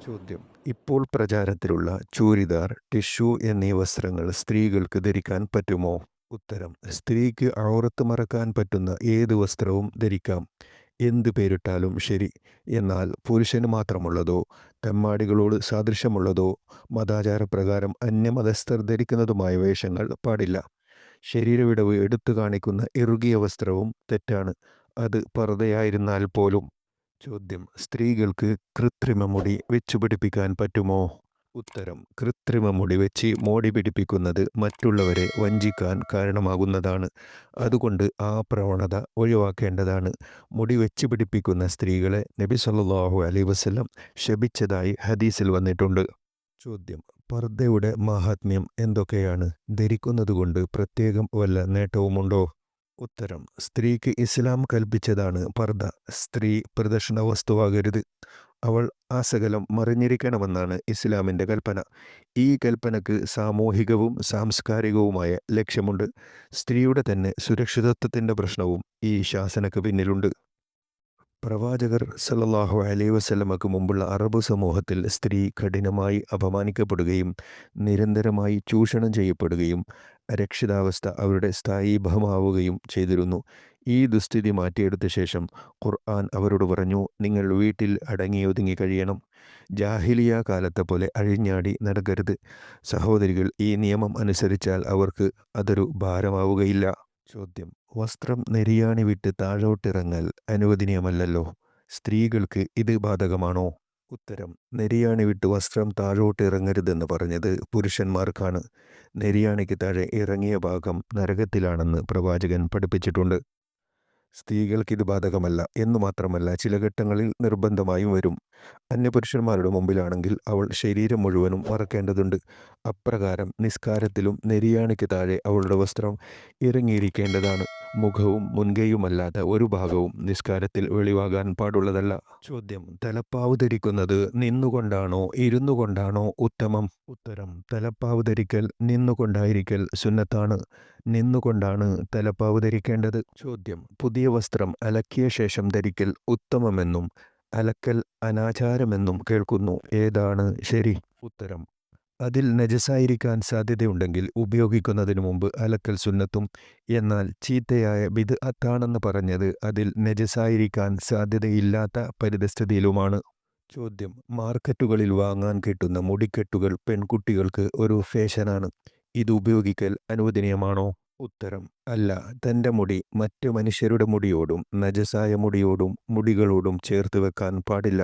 ചോദ്യം: ഇപ്പോൾ പ്രചാരത്തിലുള്ള ചൂരിദാർ, ടിഷ്യൂ എന്നീ വസ്ത്രങ്ങൾ സ്ത്രീകൾക്ക് ധരിക്കാൻ പറ്റുമോ? ഉത്തരം: സ്ത്രീക്ക് ഔറത്ത് മറക്കാൻ പറ്റുന്ന ഏത് വസ്ത്രവും ധരിക്കാം. എന്ത് പേരിട്ടാലും ശരി. എന്നാൽ പുരുഷന് മാത്രമുള്ളതോ, തെമ്മാടികളോട് സാദൃശ്യമുള്ളതോ, മതാചാരപ്രകാരം അന്യമതസ്ഥർ ധരിക്കുന്നതുമായ വേഷങ്ങൾ പാടില്ല. ശരീരവിടവ് എടുത്തു കാണിക്കുന്ന ഇറുകിയ വസ്ത്രവും തെറ്റാണ്. അത് പർദ്ദയായിരുന്നാൽ പോലും. ചോദ്യം: സ്ത്രീകൾക്ക് കൃത്രിമ മുടി വെച്ചുപിടിപ്പിക്കാൻ പറ്റുമോ? ഉത്തരം: കൃത്രിമ മുടി വെച്ച് മോടി പിടിപ്പിക്കുന്നത് മറ്റുള്ളവരെ വഞ്ചിക്കാൻ കാരണമാകുന്നതാണ്. അതുകൊണ്ട് ആ പ്രവണത ഒഴിവാക്കേണ്ടതാണ്. മുടി വെച്ച് പിടിപ്പിക്കുന്ന സ്ത്രീകളെ നബി സല്ലല്ലാഹു അലൈഹി വസല്ലം ശപിച്ചതായി ഹദീസിൽ വന്നിട്ടുണ്ട്. ചോദ്യം: പർദ്ദയുടെ മാഹാത്മ്യം എന്തൊക്കെയാണ്? ധരിക്കുന്നതുകൊണ്ട് പ്രത്യേകം വല്ല നേട്ടവുമുണ്ടോ? ഉത്തരം: സ്ത്രീക്ക് ഇസ്ലാം കൽപ്പിച്ചതാണ് പർദ്ദ. സ്ത്രീ പ്രദർശന വസ്തുവാകരുത്. അവൾ ആസകലം മറിഞ്ഞിരിക്കണമെന്നാണ് ഇസ്ലാമിൻ്റെ കൽപ്പന. ഈ കൽപ്പനക്ക് സാമൂഹികവും സാംസ്കാരികവുമായ ലക്ഷ്യമുണ്ട്. സ്ത്രീയുടെ തന്നെ സുരക്ഷിതത്വത്തിൻ്റെ പ്രശ്നവും ഈ ശാസനക്ക് പിന്നിലുണ്ട്. പ്രവാചകർ സല്ലല്ലാഹു അലൈഹി വസല്ലമക്ക് മുമ്പുള്ള അറബ് സമൂഹത്തിൽ സ്ത്രീ കഠിനമായി അപമാനിക്കപ്പെടുകയും നിരന്തരമായി ചൂഷണം ചെയ്യപ്പെടുകയും അരക്ഷിതാവസ്ഥ അവരുടെ സ്ഥായീഭമാവുകയും ചെയ്തിരുന്നു. ഈ ദുസ്ഥിതി മാറ്റിയെടുത്ത ശേഷം ഖുർആൻ അവരോട് പറഞ്ഞു: നിങ്ങൾ വീട്ടിൽ അടങ്ങിയൊതുങ്ങി കഴിയണം. ജാഹിലിയ കാലത്തെ പോലെ അഴിഞ്ഞാടി നടക്കരുത്. സഹോദരികൾ ഈ നിയമം അനുസരിച്ചാൽ അവർക്ക് അതൊരു ഭാരമാവുകയില്ല. ചോദ്യം: വസ്ത്രം നെരിയാണി വിട്ട് താഴോട്ടിറങ്ങൽ അനുവദനീയമല്ലല്ലോ. സ്ത്രീകൾക്ക് ഇത് ബാധകമാണോ? ഉത്തരം: നെരിയാണി വിട്ട് വസ്ത്രം താഴോട്ട് ഇറങ്ങരുതെന്ന് പറഞ്ഞത് പുരുഷന്മാർക്കാണ്. നെരിയാണിക്ക് താഴെ ഇറങ്ങിയ ഭാഗം നരകത്തിലാണെന്ന് പ്രവാചകൻ പഠിപ്പിച്ചിട്ടുണ്ട്. സ്ത്രീകൾക്കിത് ബാധകമല്ല എന്നു മാത്രമല്ല, ചില ഘട്ടങ്ങളിൽ നിർബന്ധമായും വരും. അന്യപുരുഷന്മാരുടെ മുമ്പിലാണെങ്കിൽ അവൾ ശരീരം മുഴുവനും മറക്കേണ്ടതുണ്ട്. അപ്രകാരം നിസ്കാരത്തിലും നെരിയാണിക്ക് താഴെ അവളുടെ വസ്ത്രം ഇറങ്ങിയിരിക്കേണ്ടതാണ്. മുഖവും മുൻകൈയുമല്ലാത്ത ഒരു ഭാഗവും നിസ്കാരത്തിൽ വെളിവാകാൻ പാടുള്ളതല്ല. ചോദ്യം: തലപ്പാവ് ധരിക്കുന്നത് നിന്നുകൊണ്ടാണോ ഇരുന്നുകൊണ്ടാണോ ഉത്തമം? ഉത്തരം: തലപ്പാവ് ധരിക്കൽ നിന്നുകൊണ്ടായിരിക്കൽ സുന്നത്താണ്. നിന്നുകൊണ്ടാണ് തലപ്പാവ് ധരിക്കേണ്ടത്. ചോദ്യം: പുതിയ വസ്ത്രം അലക്കിയ ശേഷം ധരിക്കൽ ഉത്തമമെന്നും അലക്കൽ അനാചാരമെന്നും കേൾക്കുന്നു. ഏതാണ് ശരി? ഉത്തരം: അതിൽ നജസായിരിക്കാൻ സാധ്യതയുണ്ടെങ്കിൽ ഉപയോഗിക്കുന്നതിന് മുമ്പ് അലക്കൽ സുന്നത്തും. എന്നാൽ ചീത്തയായ ബിദ്അത്താണെന്ന് പറഞ്ഞത് അതിൽ നജസായിരിക്കാൻ സാധ്യതയില്ലാത്ത പരിതസ്ഥിതിയിലുമാണ്. ചോദ്യം: മാർക്കറ്റുകളിൽ വാങ്ങാൻ കിട്ടുന്ന മുടിക്കെട്ടുകൾ പെൺകുട്ടികൾക്ക് ഒരു ഫാഷനാണ്. ഇത് ഉപയോഗിക്കൽ അനുവദനീയമാണോ? ഉത്തരം: അല്ല. തൻ്റെ മുടി മറ്റ് മനുഷ്യരുടെ മുടിയോടും നജസായ മുടികളോടും ചേർത്ത് വെക്കാൻ പാടില്ല.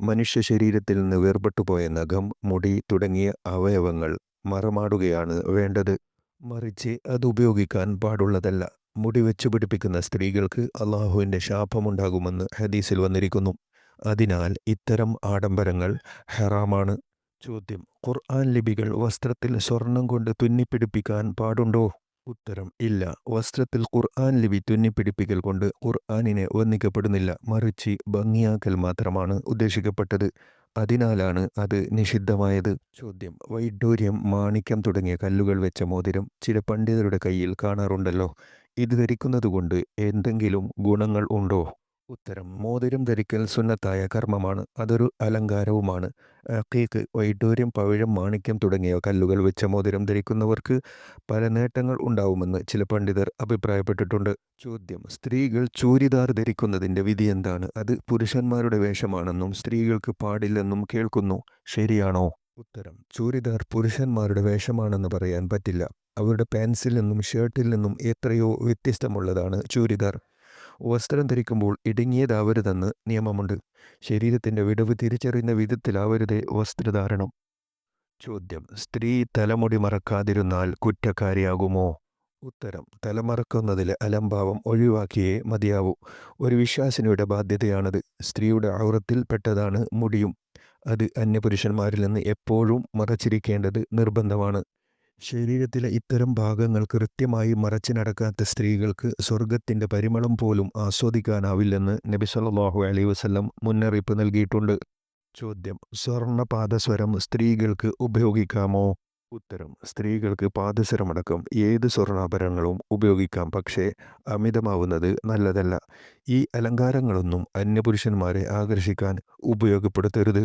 മനുഷ്യ ശരീരത്തിൽ നിന്ന് വേർപെട്ടു പോയ നഖം, മുടി തുടങ്ങിയ അവയവങ്ങൾ മറമാടുകയാണ് വേണ്ടത്. മറിച്ച് അത് ഉപയോഗിക്കാൻ പാടുള്ളതല്ല. മുടി വെച്ചു പിടിപ്പിക്കുന്ന സ്ത്രീകൾക്ക് അള്ളാഹുവിൻ്റെ ശാപമുണ്ടാകുമെന്ന് ഹദീസിൽ വന്നിരിക്കുന്നു. അതിനാൽ ഇത്തരം ആഡംബരങ്ങൾ ഹറാമാണ്. ചോദ്യം: ഖുർആൻ ലിപികൾ വസ്ത്രത്തിൽ സ്വർണം കൊണ്ട് തുന്നിപ്പിടിപ്പിക്കാൻ പാടുണ്ടോ? ഉത്തരം: ഇല്ല. വസ്ത്രത്തിൽ ഖുർആൻ ലിപി തുന്നിപ്പിടിപ്പിക്കൽ കൊണ്ട് ഖുർആനിനെ വന്ദിക്കപ്പെടുന്നില്ല. മറിച്ച് ഭംഗിയാക്കൽ മാത്രമാണ് ഉദ്ദേശിക്കപ്പെട്ടത്. അതിനാലാണ് അത് നിഷിദ്ധമായത്. ചോദ്യം: വൈഡൂര്യം, മാണിക്യം തുടങ്ങിയ കല്ലുകൾ വെച്ച മോതിരം ചില പണ്ഡിതരുടെ കയ്യിൽ കാണാറുണ്ടല്ലോ. ഇത് ധരിക്കുന്നതുകൊണ്ട് എന്തെങ്കിലും ഗുണങ്ങൾ ഉണ്ടോ? ഉത്തരം: മോതിരം ധരിക്കൽ സുന്നത്തായ കർമ്മമാണ്. അതൊരു അലങ്കാരവുമാണ്. അഖീഖ്, വൈഡൂര്യം, പവിഴം, മാണിക്യം തുടങ്ങിയ കല്ലുകൾ വെച്ച മോതിരം ധരിക്കുന്നവർക്ക് പല നേട്ടങ്ങൾ ഉണ്ടാവുമെന്ന് ചില പണ്ഡിതർ അഭിപ്രായപ്പെട്ടിട്ടുണ്ട്. ചോദ്യം: സ്ത്രീകൾ ചൂരിദാർ ധരിക്കുന്നതിൻ്റെ വിധി എന്താണ്? അത് പുരുഷന്മാരുടെ വേഷമാണെന്നും സ്ത്രീകൾക്ക് പാടില്ലെന്നും കേൾക്കുന്നു. ശരിയാണോ? ഉത്തരം: ചൂരിദാർ പുരുഷന്മാരുടെ വേഷമാണെന്ന് പറയാൻ പറ്റില്ല. അവരുടെ പാൻസിൽ നിന്നും ഷർട്ടിൽ നിന്നും എത്രയോ വ്യത്യസ്തമുള്ളതാണ് ചൂരിദാർ. വസ്ത്രം ധരിക്കുമ്പോൾ ഇടുങ്ങിയതാവരുതെന്ന് നിയമമുണ്ട്. ശരീരത്തിൻ്റെ വിടവ് തിരിച്ചറിയുന്ന വിധത്തിലാവരുതേ വസ്ത്രധാരണം. ചോദ്യം: സ്ത്രീ തലമുടി മറക്കാതിരുന്നാൽ കുറ്റക്കാരിയാകുമോ? ഉത്തരം: തലമറക്കുന്നതിലെ അലംഭാവം ഒഴിവാക്കിയേ മതിയാവൂ. ഒരു വിശ്വാസിനിയുടെ ബാധ്യതയാണത്. സ്ത്രീയുടെ ഔറത്തിൽ പെട്ടതാണ് മുടിയും. അത് അന്യപുരുഷന്മാരിൽ നിന്ന് എപ്പോഴും മറച്ചിരിക്കേണ്ടത് നിർബന്ധമാണ്. ശരീരത്തിലെ ഇത്തരം ഭാഗങ്ങൾ കൃത്യമായി മറച്ചു നടക്കാത്ത സ്ത്രീകൾക്ക് സ്വർഗത്തിൻ്റെ പരിമളം പോലും ആസ്വദിക്കാനാവില്ലെന്ന് നബി സല്ലല്ലാഹു അലൈഹി വസല്ലം മുന്നറിയിപ്പ് നൽകിയിട്ടുണ്ട്. ചോദ്യം: സ്വർണ്ണ പാദസ്വരം സ്ത്രീകൾക്ക് ഉപയോഗിക്കാമോ? ഉത്തരം: സ്ത്രീകൾക്ക് പാദസരമടക്കം ഏത് സ്വർണ്ണാഭരണങ്ങളും ഉപയോഗിക്കാം. പക്ഷേ അമിതമാവുന്നത് നല്ലതല്ല. ഈ അലങ്കാരങ്ങളൊന്നും അന്യപുരുഷന്മാരെ ആകർഷിക്കാൻ ഉപയോഗപ്പെടുത്തരുത്.